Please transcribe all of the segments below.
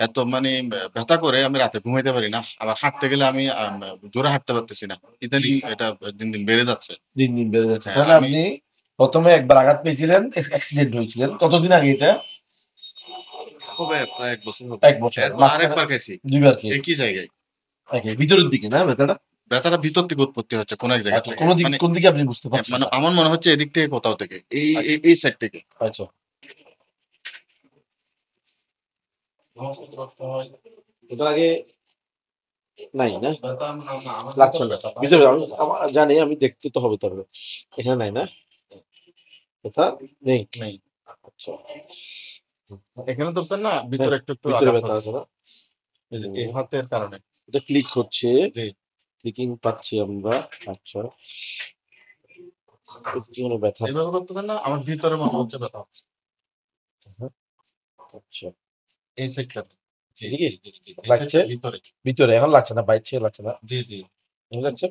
এত মানে ব্যথা করে আমি রাতে ঘুমাইতে পারি না। আবার হাঁটতে গেলে আমি জোরে হাঁটতে পারতেছি না। ইদানিং এটা দিন, দিন বেড়ে যাচ্ছে। দিন, দিন বেড়ে যাচ্ছে। হ্যাঁ, তাহলে আমি আপনি ১ম এ একবার আঘাত পেয়েছিলেন, অ্যাক্সিডেন্ট হয়েছিলেন। কতদিন আগে এটা? হবে প্রায় ১ বছর হবে। ১ বছর। এরপর মাঝখানে আরেকবার খাইছি ২ বার খেয়েছেন। একই জায়গায়। ভিতরের দিকে না ব্যথাটা? ব্যথাটা ভিতর থেকে উৎপত্তি হচ্ছে কোন এক জায়গা আচ্ছা, থেকে। মানে কোন দিকে আপনি বুঝতে পারছেন মানে না? আমার মনে হচ্ছে এদিক থেকে কোথাও থেকে। আচ্ছা, এই সাইড থেকে। আচ্ছা। এটার আগে নাই না? ব্যথা আমার লাগছে ভিতরে না। ব্যথা, বাইরে ভিতরে ব্যথা না। জানি, আমি দেখতে তো হবে তবে। এখানে নাই না? ব্যথা নেই? নেই। আচ্ছা। এখানে ধরছেন না, হ্যাঁ, ভিতরে একটু, একটু ভিতরে আঘাত ব্যথা হচ্ছে। আছে না? এই যে এই হুম। হাতের কারণে। এটা ক্লিক হচ্ছে, জি। ক্লিকিং পাচ্ছি আমরা। আচ্ছা। এটা কি কোনো ব্যথা? এভাবে করতেছেন না, আমার ভিতরে মনে হচ্ছে ব্যথা হচ্ছে। হ্যাঁ, আচ্ছা। এই সাইডটাতে। জি, এদিকে জি, জি, জি। এই লাগছে? সাইডটার ভিতরে। ভিতরে এখন লাগছে না, বাইরে থেকে লাগছে না? জি, জি। এখন লাগছে?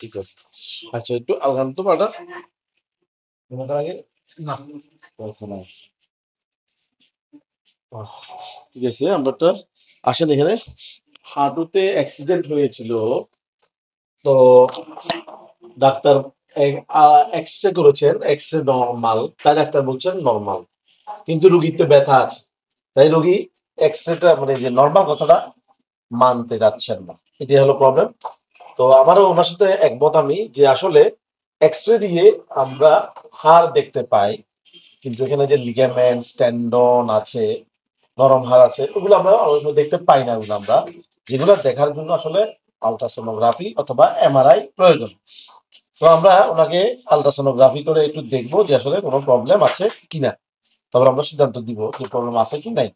ঠিক আছে। আচ্ছা, একটু আলগান তো পাটা। ব্যথার আগে না। ব্যথা নাই। ঠিক আছে, আমরা তো আসেন এখানে। হাঁটুতে অ্যাক্সিডেন্ট হয়েছিল, তো ডাক্তার এক্স-রে করেছেন, এক্স-রে নরমাল, তাই ডাক্তার বলছেন নরমাল, কিন্তু রোগীর তো ব্যথা আছে, তাই রোগী এক্স-রেটা মানে যে নরমাল কথাটা মানতে যাচ্ছেন না, এটাই হলো প্রবলেম। তো আমারও ওনার সাথে একমত আমি, যে আসলে এক্স-রে দিয়ে আমরা হাড় দেখতে পাই, কিন্তু এখানে যে লিগামেন্ট, টেন্ডন আছে, নরম হাড় আছে, ওগুলো আমরা অনেক সময় দেখতে পাই না। ওগুলো আমরা, যেগুলো দেখার জন্য আসলে আলট্রাসোনোগ্রাফি অথবা এমআরআই প্রয়োজন। তো আমরা ওনাকে আলট্রাসোনোগ্রাফি করে একটু দেখবো যে আসলে কোনো প্রবলেম আছে কিনা, তারপর আমরা সিদ্ধান্ত দিব যে প্রবলেম আছে কি নাই।